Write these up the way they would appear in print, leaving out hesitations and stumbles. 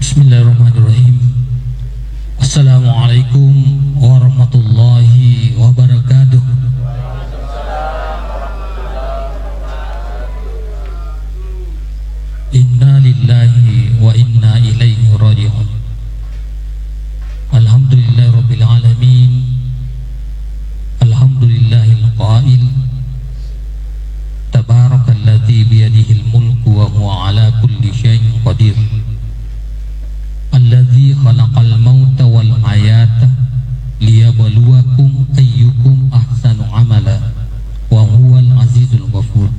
Bismillahirrahmanirrahim. Assalamualaikum warahmatullahi wabarakatuh. Inna lillahi wa inna ilaihi raji'un. Alhamdulillahi rabbil alamin. Alhamdulillahil qail tabarakalladzi biyadihil mulku wa huwa ala kulli syai'in qadir. Alladzi khalaqal mauta wal hayata liyabluwakum ayyukum ahsanu amala wa huwal azizul ghafur.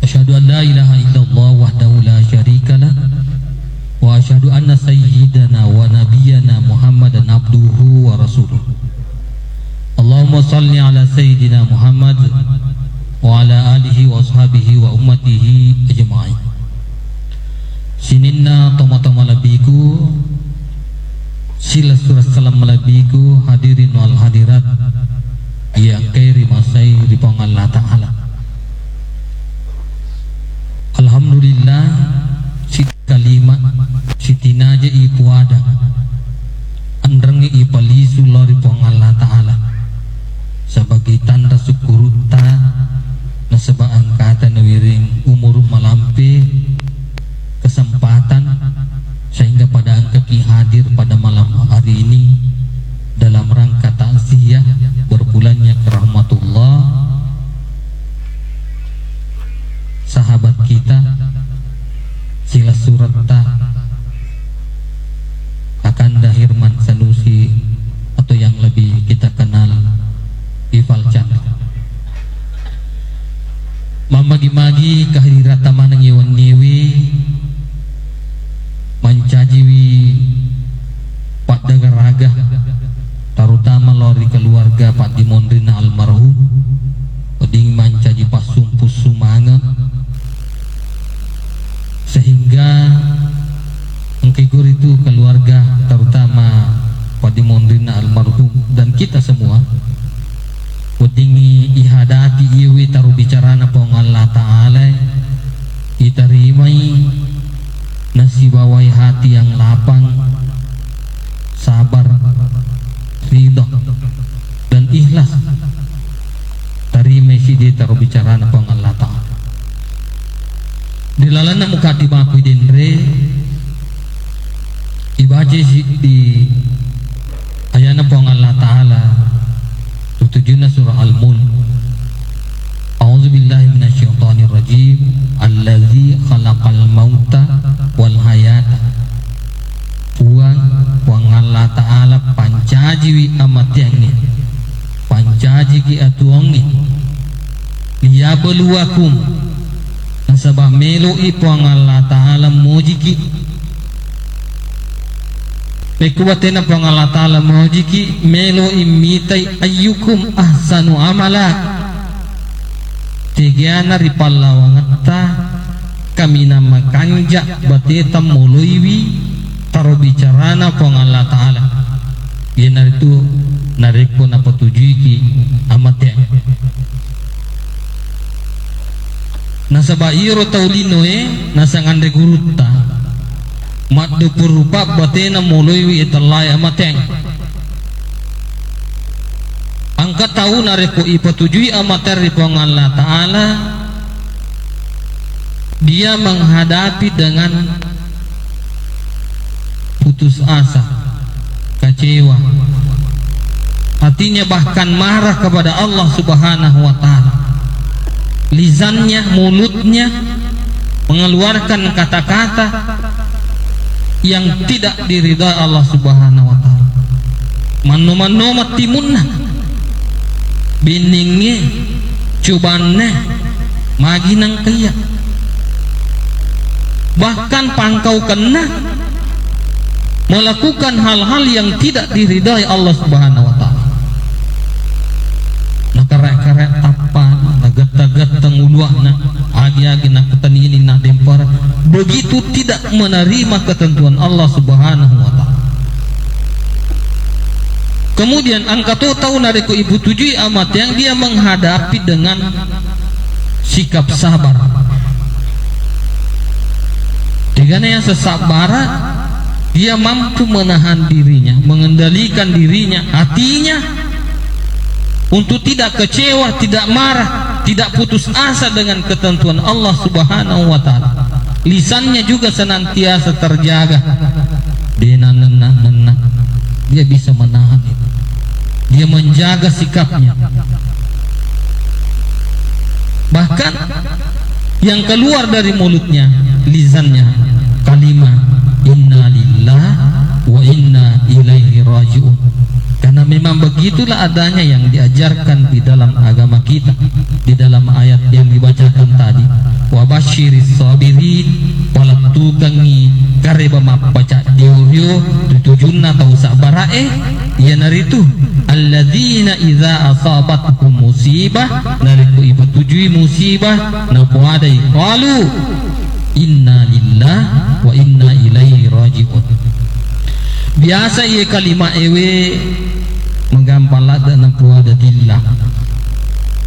Asyhadu an la ilaha illallah wahdahu la syarikalah wa asyhadu anna sayyidana wa nabiyyana Muhammadan abduhu wa rasuluh. Allahumma salli ala sayyidina Muhammad wa ala alihi wa ashabihi wa ummatihi ajma'in. Sininna toma-toma labiku sila surah salam labiku hadirin wal hadirat yang kairi masai ripong Allah Ta'ala. Alhamdulillah si kalimat si tinaja ipu ada andrengi ipalisu lori pong Allah Ta'ala sebagai tanda syukuruta na sebab angkatan wiring umur malampe kesempatan sehingga pada angkaki hadir pada malam hari ini dalam rangka takziah berbulannya ke rahmatullah sahabat kita sila surata Kakanda Hirman Sanusi atau yang lebih kita kenal Ifal Chandra. Mamagi-magi kehadiran manang yewan niwi mancajiwi Pak Dagaraga terutama lori keluarga Pak Dimondrina almarhum oding mancaji pasumpus sumanga sehingga engkigur itu keluarga terutama Pak Dimondrina almarhum dan kita semua odingi ihadati iwi taruh bicarana pong Allah Ta'ala itarimai nasibawai hati yang lapang, sabar, ridha dan ikhlas. Tarime si dia taruh bicara pong Allah Ta'ala. Dilalana muka dibaku dinre, ibaji di ayana pong Allah Ta'ala. Tutujuna surah Al-Mulk. A'udzubillahi minasyaitonirrajim. Allazi khalaqal mauta wal hayata. Puang Allah Ta'ala pancaji wi amatiangi. Pancaji ki atuangi. Liyabluwakum. Nasabah meloi puang Allah Ta'ala mojiki. Pekuatena puang Allah Ta'ala mojiki meloi mitai ayyukum ahsanu amala. Tigiana ripallawangata kami nama kanja bateta muluiwi taruh bicarana pong Allah Ta'ala yana itu nareko napa tujuiki amatnya nasaba iro taulinoe nasangande guruta maddu purupa batena muluiwi italai amatnya angkat tahu nareko ipatujui amateri pong Allah Ta'ala dia menghadapi dengan putus asa, kecewa, hatinya bahkan marah kepada Allah Subhanahu wa Ta'ala. Lisannya, mulutnya mengeluarkan kata-kata yang tidak diridai Allah Subhanahu wa Ta'ala. Manu-manu matimunna biningnya cubannya maginang kaya bahkan pangkau kena melakukan hal-hal yang tidak diridai Allah Subhanahu wa Ta'ala. Nakarek-karek apa nagat-nagat tenguluahna agi-agi nak ketani ini nak dempar begitu tidak menerima ketentuan Allah Subhanahu wa Ta'ala. Kemudian angka tahu nareko ibu tujui amat yang dia menghadapi dengan sikap sabar. Dengan yang sesabara dia mampu menahan dirinya, mengendalikan dirinya, hatinya untuk tidak kecewa, tidak marah, tidak putus asa dengan ketentuan Allah Subhanahu wa taala. Lisannya juga senantiasa terjaga. Dia bisa menahan itu. Dia menjaga sikapnya. Bahkan yang keluar dari mulutnya, lisannya, kalimat inna lillahi wa inna ilaihi raji'un. Karena memang begitulah adanya yang diajarkan di dalam agama kita, di dalam ayat yang dibacakan tadi. Wa basyiris sabirin, walat tukangi kareba mapaca diuryo tutujunna tau sabarae ya naritu alladzina idza asabatuhum musibah, nariku ibu tujui musibah napuadai qalu inna lillahi wa inna ilaihi raji'un. Biasa ia kalimat ewe menggampala dan puada dillah.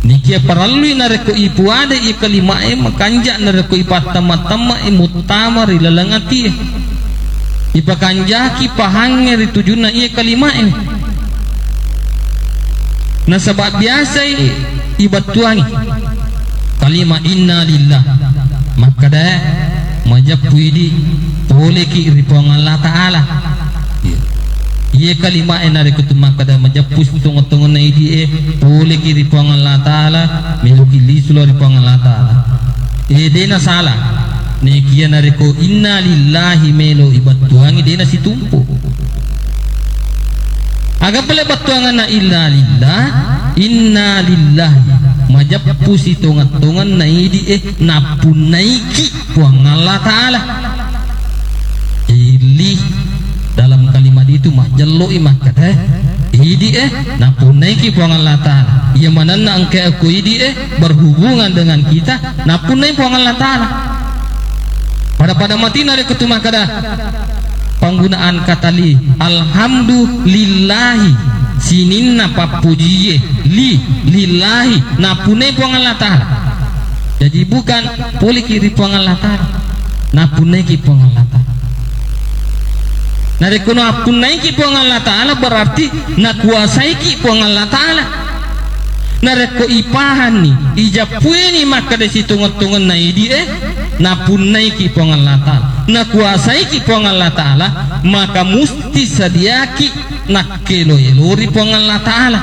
Nikia peralui nareko ipu ada ia kalimat e makanjak nareko ipatama-tama mutama rilalangati. Ipa kanjaki pahange ritujuna ia kalimat e. Nah sebab biasa ibatuangi kalimat inna lillah maka dah majap puidi boleh ki ripong Allah Ta'ala. Ia kalimat yang dari kutumak kada majapus tungo-tungo na idi boleh kiri puang Allah Ta'ala meluki lisulo di puang Allah Ta'ala dena salah ni kia nariko inna lillahi melo ibatuangi dena si tumpu agak pala batuangan na illa lillah inna lillahi majapus tungo-tungo na idi napunaiki puang Allah Ta'ala ili dalam kalimat itu mah jello imah kata idi napunaiki puang Allah Ta'ala ia manana angke aku idi berhubungan dengan kita napunai puang Allah Ta'ala pada mati nari ketuma kada penggunaan kata li alhamdulillahi sininna papujiye lillahi napunai puang Allah Ta'ala. Jadi bukan boleh kiri puang Allah Ta'ala napunaiki puang Allah Ta'ala. Nari kuno apun naiki puang Allah Ta'ala berarti nak kuasai ki puang Allah Ta'ala. Nari ko ipahan ni ijapui ni maka desi tungon-tungon na idi napun naiki puang Allah Ta'ala nak kuasai ki puang Allah Ta'ala maka musti sadiaki nak kelo-elori puang Allah Ta'ala.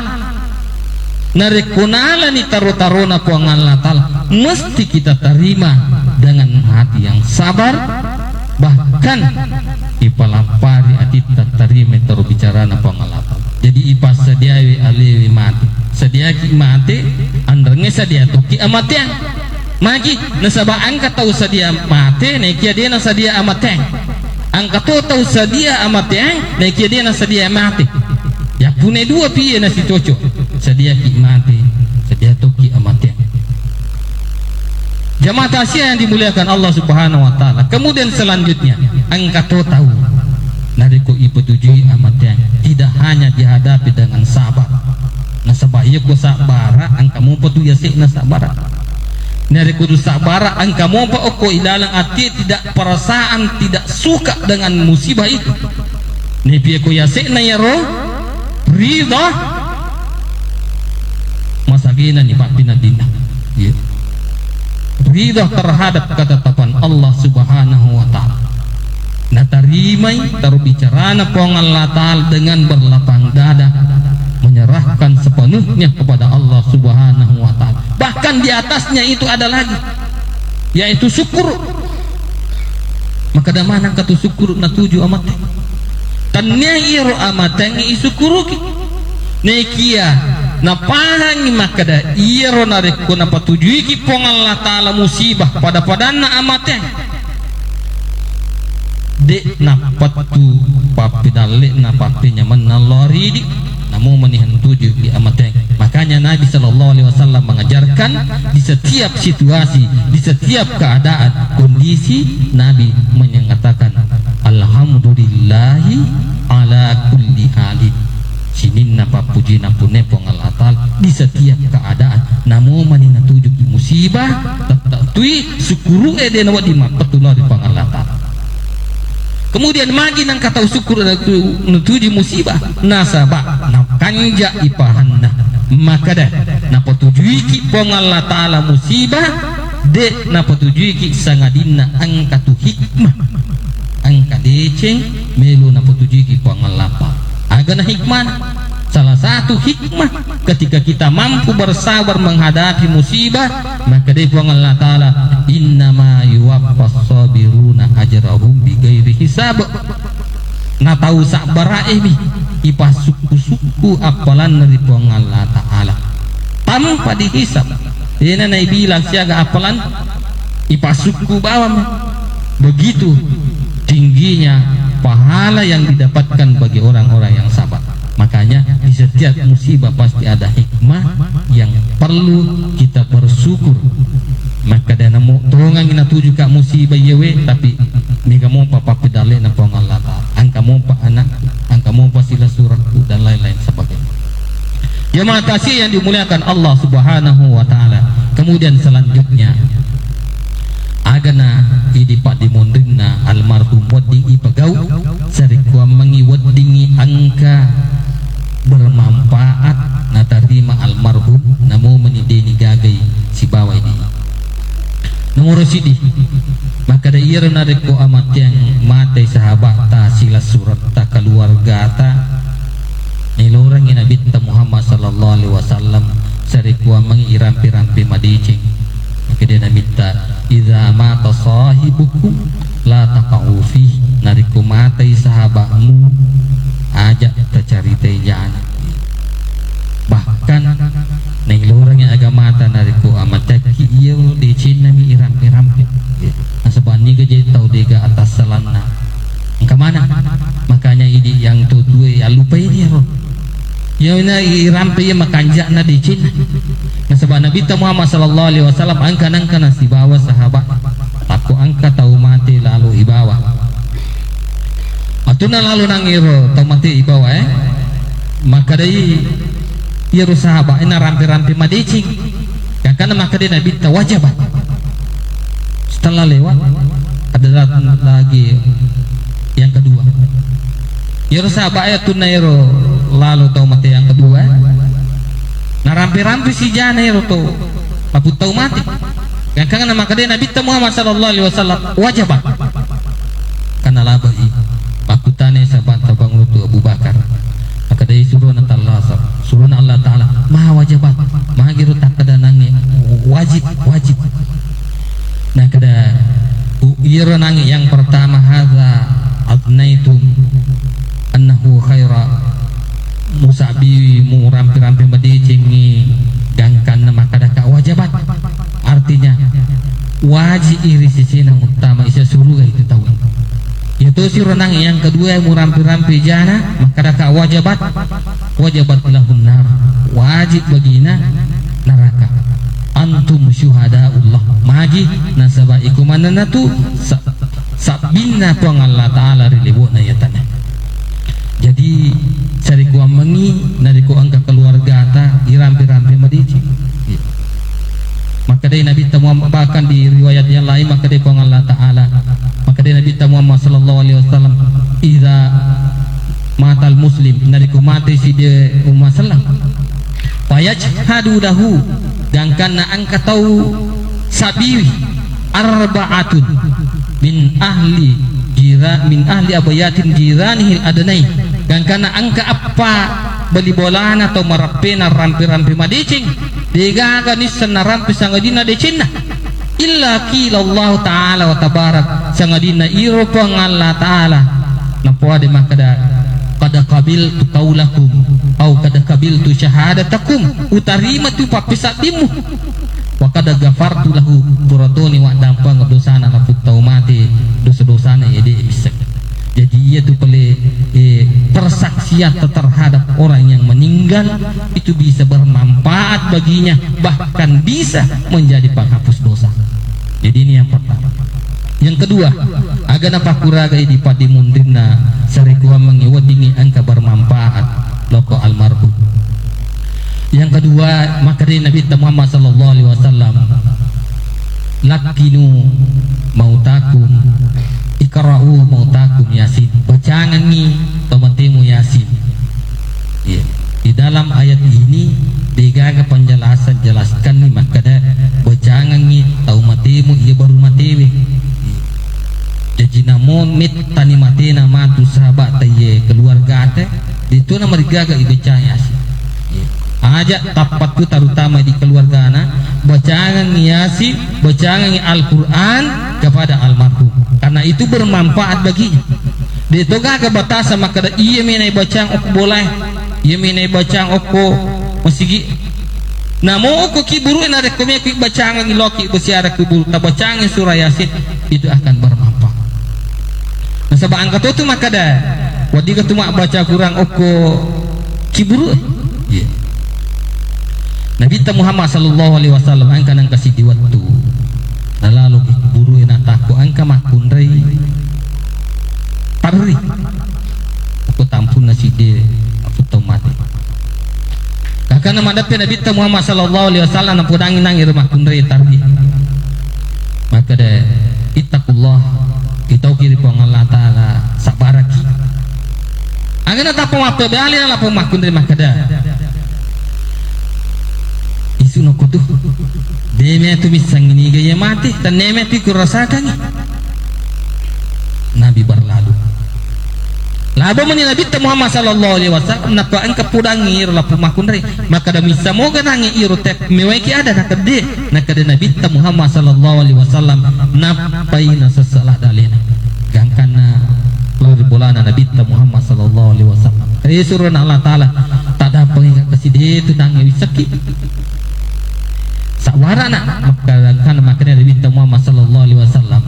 Nari kunala ni taro-taro na puang Allah Ta'ala mesti kita terima dengan hati yang sabar, bahkan ipalapari atita tarime taru bicara na pangalapa. Jadi ipa sediawi alewi mati sediaki mati andrenge sadia toki amateng magi nasaba angka tau sadia mati nekia dia na sadia amateng angka tau sadia amateng nekia dia na sadia mati ya pune dua piye na si cocok sediaki mati sadia toki amateng. Jamaah tasya yang dimuliakan Allah Subhanahu wa taala. Kemudian selanjutnya angka tahu nariko ibu tujui amat yang tidak hanya dihadapi dengan sabar. Nasabah iya ko sabara angka mo pa tuya sik na sabara. Nariko du sabara angka mo pa oko ilalang ati tidak perasaan tidak suka dengan musibah itu. Nepi ko ya sik na yaro ridha masagina ni pak pinadina. Ya. Ridha terhadap ketetapan Allah Subhanahu wa ta'ala. Nah tarimai taruh bicara na puang Allah Ta'ala dengan berlapang dada menyerahkan sepenuhnya kepada Allah Subhanahu wa ta'ala. Bahkan di atasnya itu ada lagi yaitu syukur. Maka damana katu syukur na tuju amat tanya iro amat yang isukuruki nekia na pahangi makada iro nareko na patujui ki pong Allah Ta'ala musibah pada na amateng de na patu papidale na papinya menalori di namu manihan tuju ki amateng. Makanya Nabi sallallahu alaihi wasallam mengajarkan di setiap situasi, di setiap keadaan, kondisi Nabi menyatakan alhamdulillahi ala kulli halin. sininna papujina pune pongal atal di setiap keadaan namo manina tuju musibah tak tui syukuru ede nawa di mapatullah di pongal atal. Kemudian magi nang kata syukur nutuji musibah nasabah na kanja ipahanna maka dah napa tujui ki pongal taala musibah de napa tujui ki sangadinna angkatu hikmah angka deceng melu napa tujui ki pongal lapa agana hikmah. Salah satu hikmah ketika kita mampu bersabar menghadapi musibah maka dia Allah Ta'ala innama yuwaffas sabiruna ajrahum bighairi hisab. Na tahu sabar ini ipas suku-suku apalan dari Allah Ta'ala tanpa dihisab. Dia naik bilang siaga apalan ipas suku bawam. Begitu tingginya pahala yang didapatkan bagi orang-orang yang sabar. Makanya di setiap musibah pasti ada hikmah yang perlu kita bersyukur. Maka dana mo tongang ina tuju ka musibah yewe tapi mega mo pa papidale na pong Allah Ta'ala. Angka mo pa anak, angka mo pa sila suratku dan lain-lain sebagainya. Jemaah kasih yang dimuliakan Allah Subhanahu wa taala. Kemudian selanjutnya agana idi pak dimundingna almarhum wedding ipagau sarikwa mangi weddingi angka bermanfaat na tarima almarhum namo menideni gagai si bawa ini nomor sidi maka da iya nareko amat yang mate sahabat ta sila surat ta keluarga ta nilorang ina binta Muhammad sallallahu alaihi wasallam sarikwa mangi irampi-rampi madicing maka dia minta idza mata sahibukum la taqau fi nariko matai sahabatmu ajak tercarita jana bahkan neng lorang yang agama mata nariko amat taki iya di Cina mi iram-iram sebab ni gaje tau dega atas selana ke mana makanya ini yang tu dua ya lupa ini ro ya ina iram pe makanjak na di Cina sebab Nabi Muhammad sallallahu alaihi wasallam angka nasi bawa sahabat aku angka tahu mati lalu ibawa atuna lalu nangiro tahu mati ibawa maka dari ia sahabat ina rampi-rampi madicing karena maka dia Nabi wajibat setelah lewat ada lagi yang kedua ia sahabat ya tunairo lalu tahu mati yang kedua nah rampi-rampi si jana ya to apu tahu mati karena maka dia Nabi Muhammad sallallahu alaihi wasallam wajibat karena labai aku tanya sahabat tabang lutu Abu Bakar maka dari suruh Allah Ta'ala maha wajibat maha giru tak kedanangi wajib nah kada ira nangi yang pertama hadza adnaitum annahu khaira musabi mu rampi-rampi madicingi gangkan maka dah wajibat artinya wajib iri sisina utama isa suruh itu tahu itu si renang yang kedua mu rampi-rampi jana maka dah wajibat lahun nar wajib bagina neraka antum syuhadaullah magi nasaba iku manana tu sabinna tuang Allah Ta'ala rilibuna yatana. Jadi sariku mengi nariku angka keluarga ta irampi-rampi madici maka dari Nabi Muhammad bahkan di riwayat yang lain maka dari Allah Ta'ala maka dari Nabi Muhammad sallallahu alaihi wasallam idza matal muslim nariku mati si dia umat salam fayajhadu lahu gangkan na angka tau sabiwi arba'atun min ahli abayatin jiranihil adanai gangkan na angka apa beli bolana atau marapena rampi-rampi madicing digaga nisan na rampi sangadina decina illa qila Allah Ta'ala wa tabarak sangadina iro pang Allah Ta'ala napuade makada kada qabiltu qaulakum au kada qabiltu syahadatakum utarima tu papisatimu wa kada ghafartu lahu buratoni wa dampang dosana la putau mati dosa-dosana ya dia bisa. Jadi ia tu persaksian terhadap orang yang meninggal itu bisa bermanfaat baginya bahkan bisa menjadi penghapus dosa. Jadi ini yang pertama. Yang kedua, agana pakuraga di padimundina sarikuha mengiwadingi angka bermanfaat loko almarhum. Yang kedua, maka dari Nabi Muhammad sallallahu alaihi wasallam, lakinu mautakum ikra'u mautakum yasin, bacangangi pamatemu yasin. Ya. Di dalam ayat ini digaga penjelasan jelaskan nih maka ada bacangangi tahu matemu ia baru matewe. Jadi namun mit tani matena matu sahabat taye keluarga ada itu nama digaga ibaca yasin. Ajak tapat tu terutama di keluarga anak bacangan yasin, bacangan Al-Quran kepada almarhum karena itu bermanfaat baginya. Di toga ke batasan maka ada iya menai bacang ok boleh, iya menai bacang ok masigi. Namo ok kiburu ina rekomnya ku bacangan iloki besiara kuburu ta bacangan surah yasin itu akan bermanfaat. Nah sebab angkat itu maka ada wadi ketuma baca kurang ok kiburu. Yeah. Nabi Muhammad sallallahu alaihi wasallam angka nang kasih di waktu lalu buru ina taku angka makunrai tarri aku tampun nasi de aku tahu mati kakana madapi Nabi Muhammad sallallahu alaihi wasallam nampu dangin nangir makunrai tarri maka de ittaqullah kita kiri pong Allah taala sabaraki angana tapu apa bali la pong makunrai maka de isu no kutu deme tu misangini gaya mati dan neme tu kurasakan Nabi berlalu lalu meni Nabi Muhammad sallallahu alaihi wasallam nak angka pudangi la pumakunri maka da misa moga nangi irotek meweki ada nak de nak de Nabi Muhammad sallallahu alaihi wasallam napai na sesalah dalena gangkana lalu bolana Nabi Muhammad sallallahu alaihi wasallam suruh Allah taala tada pengingat kasih itu nangi wisaki sawara nak maka makanya Nabi Muhammad sallallahu alaihi wasallam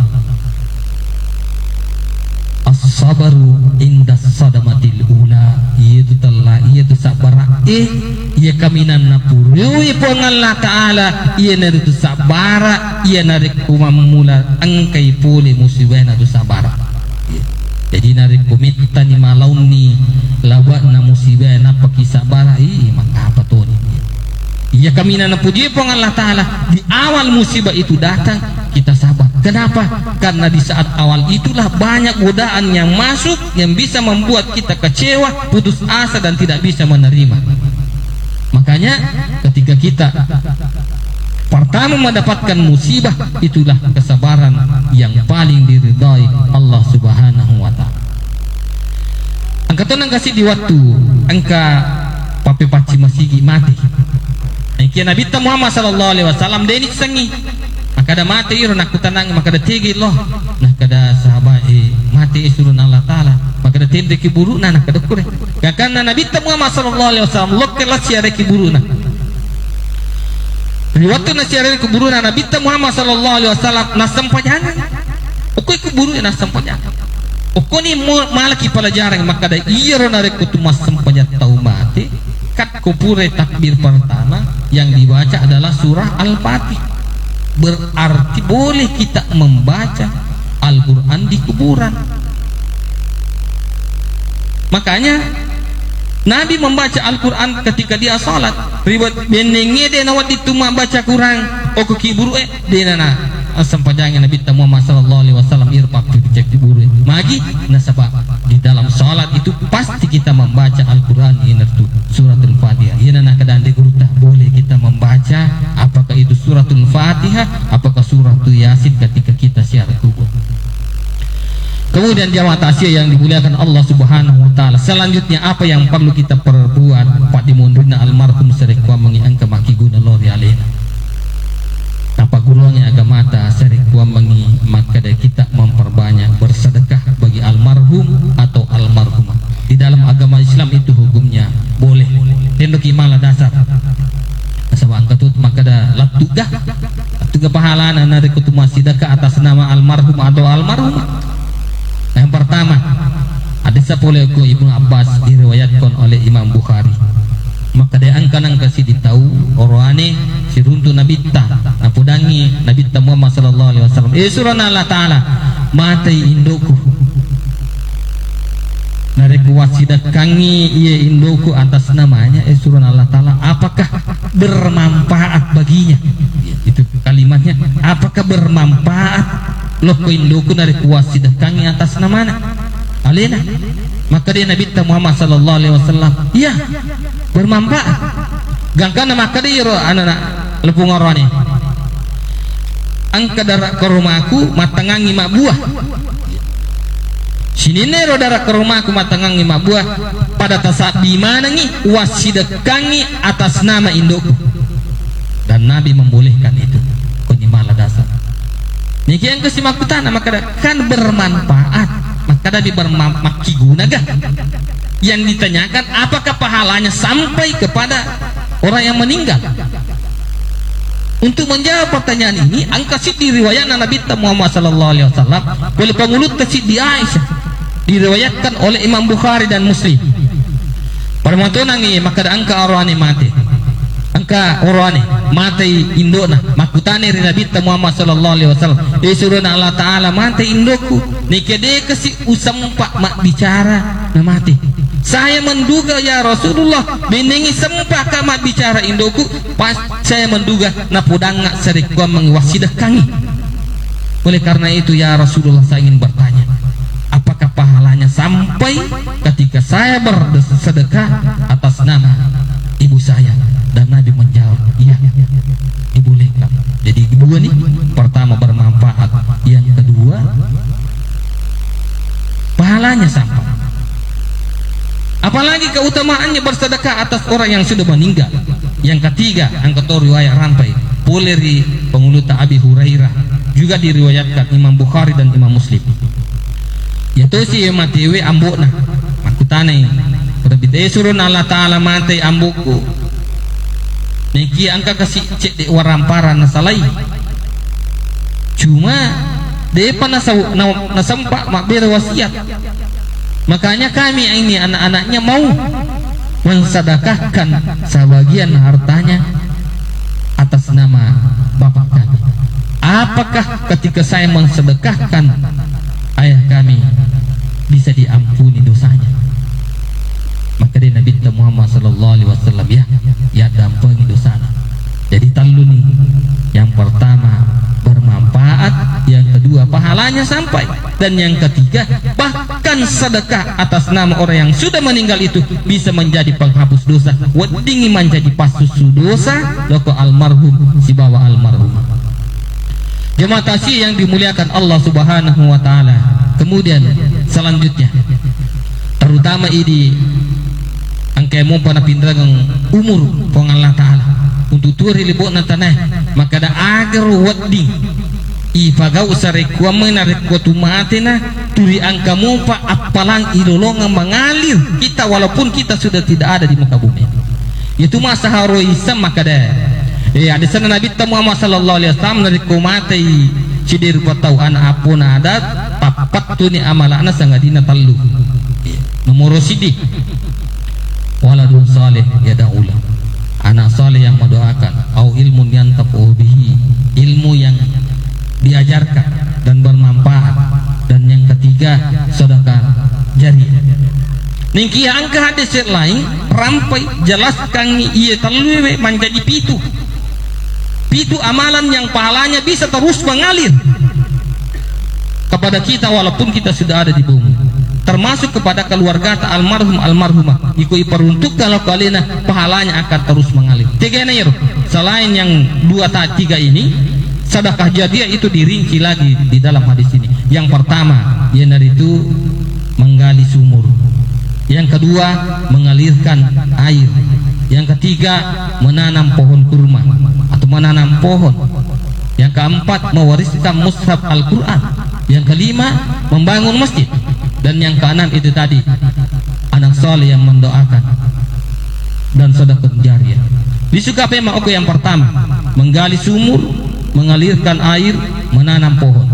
as-sabaru inda sadamatil ula itu telah itu sabara ia kaminan napuru ia Allah taala ia nari tu sabara ia nari kumamula angkai pule musibah tu sabara jadi nari kumita ni malauni lawak na musibah na pakisabara maka apa tu ni ia kaminan puji pun Allah taala di awal musibah itu datang kita sabar. Kenapa? Karena di saat awal itulah banyak godaan yang masuk yang bisa membuat kita kecewa, putus asa dan tidak bisa menerima. Makanya ketika kita pertama mendapatkan musibah itulah kesabaran yang paling diridhai Allah Subhanahu wa taala. Angka tonang kasih di waktu angka pape paci masigi mati. Iki Nabi Muhammad sallallahu alaihi wasallam deni sengi maka ada mati iru nak kutanang maka ada tigi loh nah kada sahabat mati surun Allah taala maka ada tindi kiburu nah kada kure karena Nabi Muhammad sallallahu alaihi wasallam lokela siare kiburu nah waktu na siare kiburu nah Nabi Muhammad sallallahu alaihi wasallam nasampajangan ukoi kiburu nasampajangan ukoni malaki pelajaran maka ada iru narek kutumas sampajat tau mati kat kupure takbir pertama yang dibaca adalah surah Al-Fatihah. Berarti boleh kita membaca Al-Quran di kuburan. Makanya Nabi membaca Al-Quran ketika dia salat. Riwayat benenge dia nawat itu baca Quran oku kiburu dia nana sampajangnya Nabi Muhammad sallallahu alaihi wasallam irpa cek diburu. Magi nasabah di dalam salat itu pasti kita membaca Al-Quran ini suratul Fatihah. Ia nana kadang de guru boleh kita membaca apakah itu suratul Fatihah apakah suratul Yasin ketika kita siar kubur. Kemudian jamaah tasya yang dimuliakan Allah Subhanahu wa taala. Selanjutnya apa yang perlu kita perbuat Pak dimundurna almarhum serekwa mengiangka makiguna lori alena. Apa gurunya agama ta serekwa mengi maka kita memperbanyak bersedekah bagi almarhum atau almarhumah. Di dalam agama Islam itu hukumnya boleh. Tendok imala dasar. Sebab angkatut maka da latugah pahalana nari kutuma sedekah atas nama almarhum atau almarhumah. Yang pertama hadis sapoleko Ibnu Abbas diriwayatkan oleh Imam Bukhari maka dia angkanang kasih ditahu orane siruntu Nabi ta napudangi Nabi Muhammad sallallahu alaihi wasallam surana Allah taala matai indoku nareku wasidakangi ia indoku atas namanya surun Allah Ta'ala, apakah bermanfaat baginya? Itu kalimatnya, apakah bermanfaat loko indoku nareku wasidakangi atas namanya alena? Maka dia Nabi Muhammad sallallahu alaihi wasallam, iya bermanfaat. Gangkana maka dia anak lepung orani angka darah ke rumahku matangangi mak buah. Sini nero darah ke rumahku matangangi mak buah pada tasaat di mana ngi wasidakangi atas nama indoku. Dan Nabi membolehkan itu. Konyi malah dasar. Niki yang kesimakutana maka kan bermanfaat. Maka Nabi bermaki guna gak? Yang ditanyakan apakah pahalanya sampai kepada orang yang meninggal? Untuk menjawab pertanyaan ini, angka di riwayat Nabi Muhammad sallallahu alaihi wasallam oleh pengulut Siti Aisyah, diriwayatkan oleh Imam Bukhari dan Muslim. Permatonangi maka angka orane mati. Angka orane mati indona makutane Nabi Muhammad sallallahu alaihi wasallam. Disuruh Allah Taala mati indoku. Nikede kasih usampak mak bicara na mati. Saya menduga ya Rasulullah benengi sempak kamat bicara indoku, pas saya menduga napudang ngak serik gua mengwasidah kangi. Oleh karena itu ya Rasulullah, saya ingin bertanya, apakah pahalanya sampai ketika saya bersedekah atas nama ibu saya? Dan Nabi menjawab, iya dibolehkan. Jadi dua nih, pertama bermanfaat, yang kedua pahalanya sampai. Apalagi keutamaannya bersedekah atas orang yang sudah meninggal. Yang ketiga, angkat riwayat rantai boleh di pengulut Abi Hurairah, juga diriwayatkan Imam Bukhari dan Imam Muslim. Yaitu si matiwe ambokna makutane berbeda surun Allah Taala mati ambuku. Niki angka kasih cek di waramparan nasalai. Cuma depa nasampak mak berwasiat. Makanya kami ini anak-anaknya mau mensedekahkan sebagian hartanya atas nama bapak kami. Apakah ketika saya mensedekahkan ayah kami bisa diampuni dosanya? Maka dia Nabi Muhammad sallallahu alaihi wasallam ya dampengi dosana. Jadi talu nih, yang pertama bermanfaat, yang kedua pahalanya sampai, dan yang ketiga bahkan sedekah atas nama orang yang sudah meninggal itu bisa menjadi penghapus dosa. Wedingi menjadi pasusu dosa loko almarhum si bawa almarhum. Jemaah tasih yang dimuliakan Allah Subhanahu wa taala. Kemudian selanjutnya, terutama ini angkemu pada pindragang umur pong Allah taala untuk turi libok na tanah, maka da agar wading ifagau sarekwa menarekwa tumatena turi angkamu pa apalang idolonga mengalir kita walaupun kita sudah tidak ada di muka bumi. Itu masa haroisa maka da ada sana Nabi Muhammad sallallahu alaihi wasallam narekwa mati cidir patau anak apun adat papat tu ni amalana sangadina tallu nomor sidik waladun saleh yada'ula, anak saleh yang mendoakan, au ilmun yantafu bihi, ilmu yang diajarkan dan bermanfaat, dan yang ketiga sedekah jariah. Ningki angka hadis lain rampai jelaskan ia terluwe menjadi pitu amalan yang pahalanya bisa terus mengalir kepada kita walaupun kita sudah ada di bumi, termasuk kepada keluarga almarhum almarhumah. Ikut peruntuk kalau kalian pahalanya akan terus mengalir. Tiga ini selain yang dua tiga ini, sedekah jariah itu dirinci lagi di dalam hadis ini. Yang pertama, yaitu menggali sumur. Yang kedua, mengalirkan air. Yang ketiga, menanam pohon kurma atau menanam pohon. Yang keempat, mewariskan mushaf Al-Quran. Yang kelima, membangun masjid. Dan yang keenam itu tadi, anak soleh yang mendoakan dan sedekah jariah. Disuka memang oke yang pertama, menggali sumur, mengalirkan air, menanam pohon.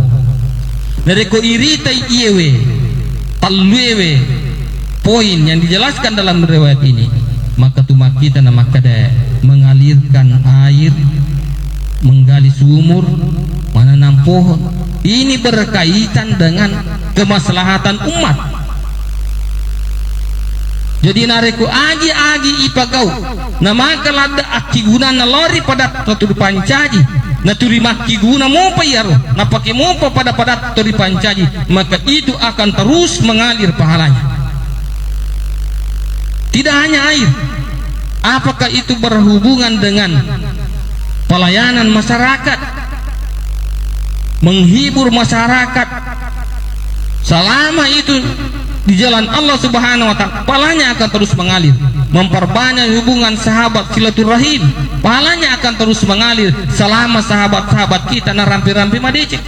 Dari ko iritai iyewe talwewe poin yang dijelaskan dalam riwayat ini, maka tumak kita nama kada mengalirkan air, menggali sumur, menanam pohon. Ini berkaitan dengan kemaslahatan umat. Jadi nareku agi ipagau nama kalada akiguna na lori pada taturi pancaji naturi makiguna mo payaro napake mo pada taturi pancaji, maka itu akan terus mengalir pahalanya. Tidak hanya air, apakah itu berhubungan dengan pelayanan masyarakat, menghibur masyarakat, selama itu di jalan Allah Subhanahu wa ta'ala, pahalanya akan terus mengalir. Memperbanyak hubungan sahabat silaturahim, pahalanya akan terus mengalir selama sahabat-sahabat kita na rampi-rampi madecek.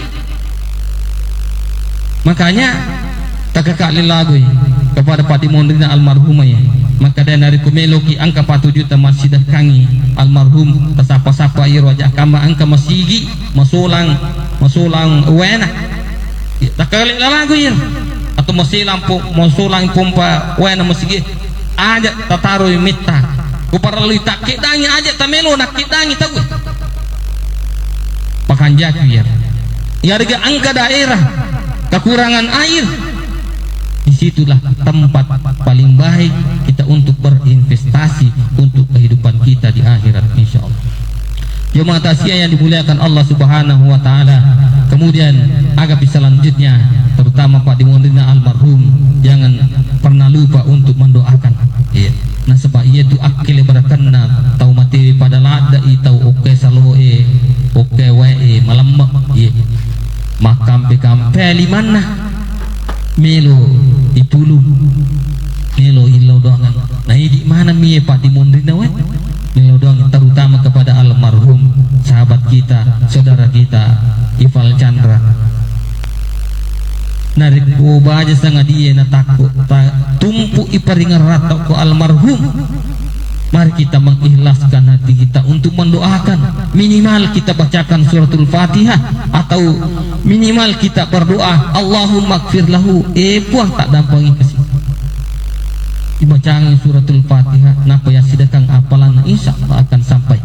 Makanya takakali lagu kepada Pak Dimondrina almarhumah ya, maka dan dari kumeloki angka 4 juta masjidah kangi almarhum tasapa-sapa iroja kama angka masigi masulang wena takakali lagu ya, atau masulang pompa wena masigi aja tataruy mita kuparalui tak kidangi aja tamelo nak kidangi tahu pakanjaki ya harga angka daerah kekurangan air, disitulah tempat paling baik kita untuk berinvestasi untuk kehidupan kita di akhirat insyaallah. Jemaah tasya yang dimuliakan Allah Subhanahu wa taala. Kemudian agak selanjutnya terutama Pak Dimondrina almarhum jangan pernah lupa untuk mendoakan. Iya. Nah sebab ia tu akil barakanna tau mati pada lada tau oke saloe oke wae malam iya. Makam kampe limana melo ipulu melo ilau doangan. Nah di mana mie Pak Dimondrina we melo doang terutama kepada almarhum sahabat kita, saudara kita Ifal Chandra. Narik ubah aja sangat dia na takut tumpu iparingan rata ku almarhum. Mari kita mengikhlaskan hati kita untuk mendoakan, minimal kita bacakan suratul Fatihah atau minimal kita berdoa Allahumma gfir lahu puang tak dampangi kasih dibacakan suratul Fatihah napa ya sidakang apalan insyaallah akan sampai.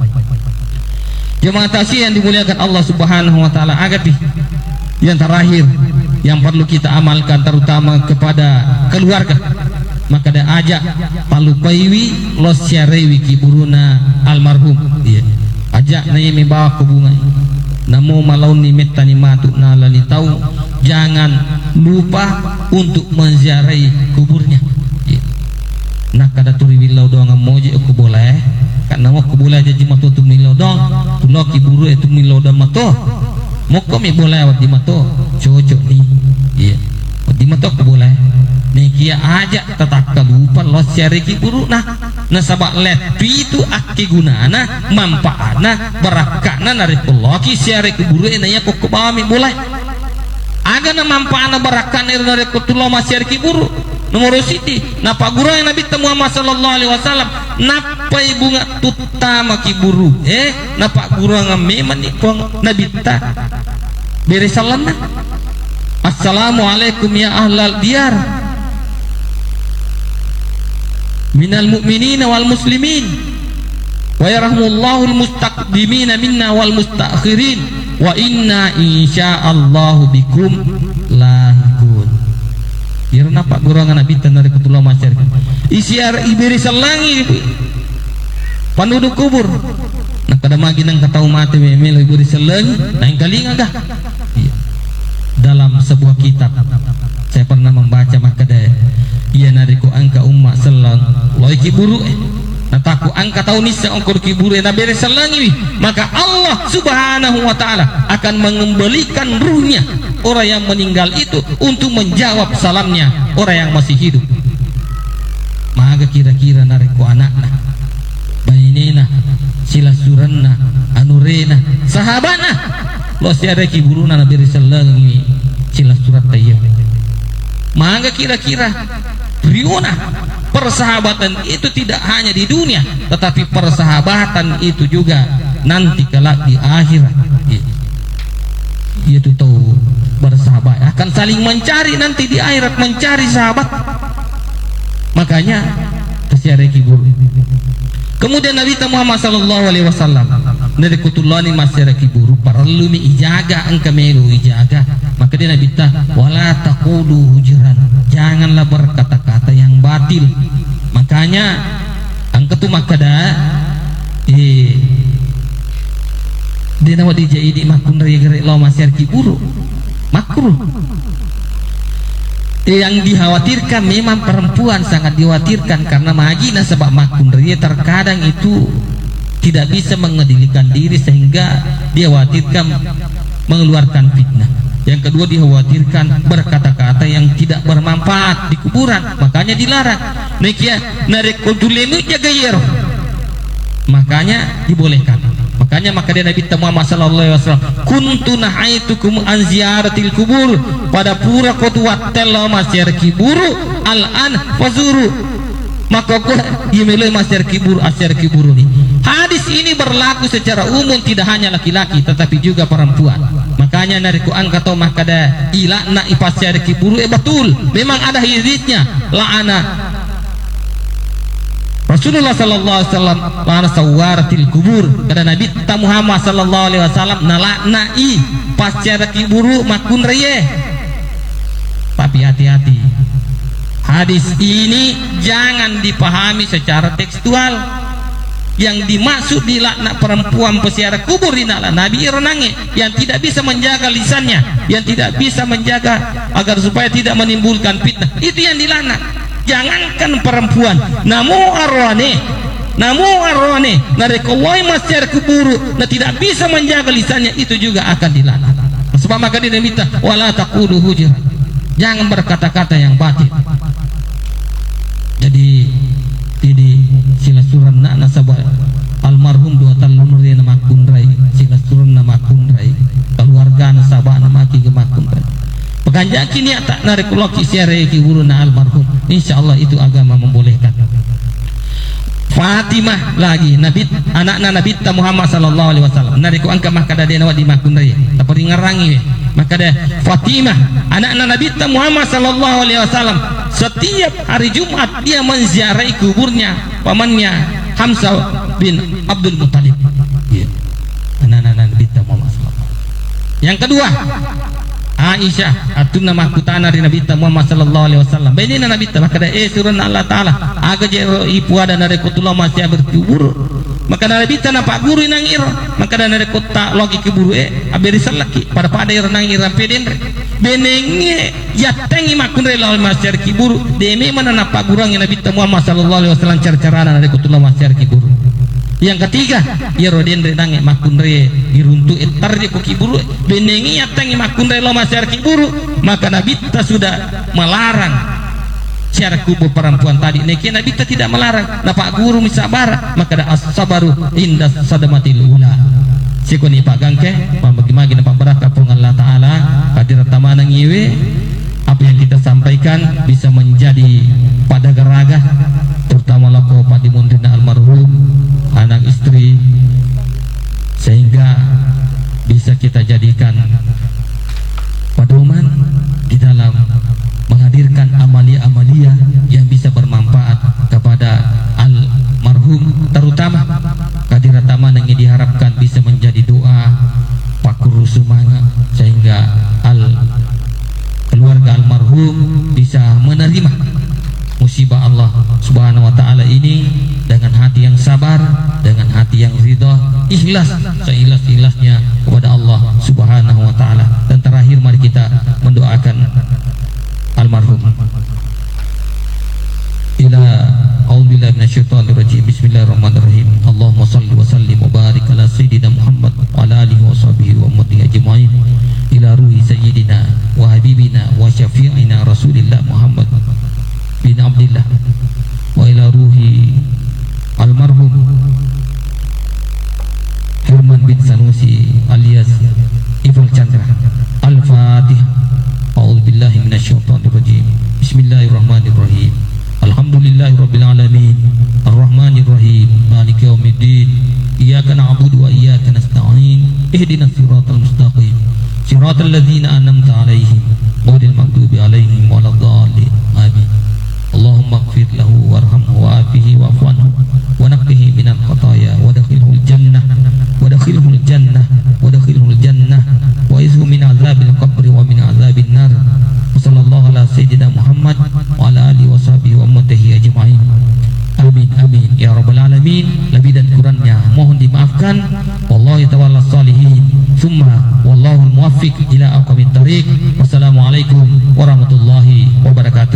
Jemaah tasya yang dimuliakan Allah Subhanahu wa taala, agapi yang terakhir yang perlu kita amalkan terutama kepada keluarga, maka dia ajak palupaiwi los syarewi kiburuna almarhum dia ajak na yemi bawa ke bunga namo malauni metani matu nalani tahu jangan lupa untuk menziarahi kuburnya dia. Nak kada turi bilau doang moje aku boleh karena mau aku boleh aja jimato tu milau dong tulo kiburu itu milau dan mato moko mi boleh awat jimato cocok nih iya di mato aku boleh nih kia aja tetap lupa los syariki buru nah nasabak lepi itu aki gunana manfaatna barakana dari peloki syariki buru enanya kok kebami boleh aga na manfaatna barakana dari kutulo masyariki buru nomor siti napa guru yang Nabi Muhammad sallallahu alaihi wasallam napai bunga tutama kiburu napa guru ngameman ipong Nabi ta beri salam assalamualaikum ya ahlal diyar minal mu'minina wal muslimin wa yarahmullahu al mustaqdimina minna wal mustaakhirin wa inna insyaallahu bikum lahikun. Biar nampak golongan Nabi dari ketulah masyarakat isiar iberi selangi penduduk kubur nak kada magi nang katau mati memel iberi selangi nang kalinga kah dalam sebuah kitab saya pernah membaca maka daya ia nariku angka umma selang loi kiburu nataku angka tahu nisa ongkor kiburu na beri selangi maka Allah Subhanahu wa taala akan mengembalikan ruhnya orang yang meninggal itu untuk menjawab salamnya orang yang masih hidup. Maka kira-kira nariku anakna bainena silasuranna anurena sahabatna lo siara kiburuna na beri selangi silasurat tayyib. Maka kira-kira priona persahabatan itu tidak hanya di dunia tetapi persahabatan itu juga nanti kelak di akhirat itu tahu bersahabat akan saling mencari nanti di akhirat mencari sahabat. Makanya tersiare kibur. Kemudian Nabi Muhammad sallallahu alaihi wasallam dari kutulani masyarakat kibur perlu ijaga angka melu ijaga maka dia Nabi ta wala taqulu hujran janganlah berkata-kata yang batil Makanya angkat tu makada dia nawat dijai di makun raya lo masyar kiburu makruh. Yang dikhawatirkan memang perempuan sangat dikhawatirkan karena magina sebab makun raya terkadang itu tidak bisa mengendalikan diri sehingga dia khawatirkan mengeluarkan fitnah. Yang kedua dikhawatirkan berkata-kata yang tidak bermanfaat di kuburan, makanya dilarang. Nekia narik kultulemu jaga yero, makanya dibolehkan. Makanya maka dia Nabi Muhammad sallallahu alaihi wasallam kuntu nahaitukum an ziyaratil kubur, pada pura qotwatel masyar kiburu al-an fazuru, maka kau yemele masyar kiburu asyar kiburu ni. Hadis ini berlaku secara umum, tidak hanya laki-laki tetapi juga perempuan. Makanya nariku angkato makada ilana ipasyar kiburu betul, memang ada hadisnya la'ana Rasulullah sallallahu alaihi wasallam la'ana sawaratil kubur, kata Nabi Muhammad sallallahu alaihi wasallam nalaknai pasyar kiburu makun reye. Tapi hati-hati, hadis ini jangan dipahami secara tekstual. Yang dimaksud dilaknat perempuan peziarah kubur inilah Nabi renangi yang tidak bisa menjaga lisannya, yang tidak bisa menjaga agar supaya tidak menimbulkan fitnah, itu yang dilaknat. Jangankan perempuan, namu arwane narekoloi masyar kubur, nah tidak bisa menjaga lisannya, itu juga akan dilaknat. Sebab maka dia minta wala taqulu hujur, jangan berkata-kata yang batil. Jadi sila suran nak nasabah almarhum dua talun nama kunrai, sila suran nama kunrai, keluarga nasabah nama ki kunrai. Pekanjak kini tak narik loki siare ki uruna almarhum. Insyaallah itu agama membolehkan. Fatimah lagi Nabi anakna Nabi Muhammad sallallahu alaihi wasallam nariku angka makada dia nawat di makunrai tapi ngarangi makada Fatimah anakna Nabi Muhammad sallallahu alaihi wasallam setiap hari Jumat dia menziarahi kuburnya pamannya Hamzah bin Abdul Muttalib. Anak-anak Nabi Muhammad sallallahu. Yang kedua Aisyah atun nama kutana dari Nabi Muhammad sallallahu alaihi wasallam. Benina Nabi makada surah Allah taala aga jero ipu ada nare kutullah masih berkubur. Maka Nabi nampak guru nangir, maka nare kota logi kubur aberi salaki pada nangir rampeden benenge yatengi makun rela masih kibur demi mana nampak gurang Nabi Muhammad sallallahu alaihi wasallam cara-cara nare kutullah masih kibur. Yang ketiga ya roden renang makun re diruntu etar di kiburu benengi yatengi makun re lo masyar kiburu, maka Nabi sudah melarang syar kubur perempuan tadi. Neki Nabi tidak melarang napak guru misabar, maka ada as-sabaru inda sadamatil ula. Sikoni pak gangke bagi-bagi nampak berkah pun Allah taala hadirat tamanang iwe apa yang kita sampaikan bisa menjadi pada geraga terutama lako padi mundina almarhum anak istri, sehingga bisa kita jadikan pedoman di dalam menghadirkan amalia-amalia yang bisa bermanfaat kepada almarhum, terutama kehadiran taman yang diharapkan bisa menjadi doa pakur semangat sehingga keluarga almarhum bisa menerima musibah Allah subhanahu wa ta'ala ini dengan hati yang sabar, dengan hati yang ridha, ikhlas seikhlas-ikhlasnya kepada Allah subhanahu wa ta'ala. Dan terakhir mari kita mendoakan almarhum. A'udzubillahi minasyaitonir rajim. Bismillahirrahmanirrahim. Allahumma shalli wa sallim wa barik ala sayyidina Muhammad wa ala alihi wa sahbihi wa ummatihi ajma'in ila ruhi sayyidina wa habibina wa syafi'ina Rasulillah Muhammad bin Abdillah wa ila ruhi almarhum Herman bin Sanusi alias Iful Chandra. Al-Fatihah. A'udzubillahi minasyaitonir rajim. Bismillahirrahmanirrahim. Alhamdulillahirabbil alamin. Arrahmanir rahim. Maliki yaumiddin. Iyyaka na'budu wa iyyaka nasta'in. Ihdinas siratal mustaqim. Siratal ladzina an'amta 'alaihim ghairil maghdubi 'alaihim waladdallin. Amin. Allahumma ighfir lahu warhamhu wa'afihi wa'fu anhu wa naqqihi minal khataaya wa dakhilhul jannah wa izhu min azabil qabri wa min azabin nar. Sallallahu ala sayyidina Muhammad wa ala alihi wa sahbihi wa ummatihi ajma'in. rabbal alamin. Lebih dan kurangnya mohon dimaafkan. Wallahu tawalla shalihin. Summa wallahu muwaffiq ila aqwamit thariq. Wassalamualaikum warahmatullahi wabarakatuh.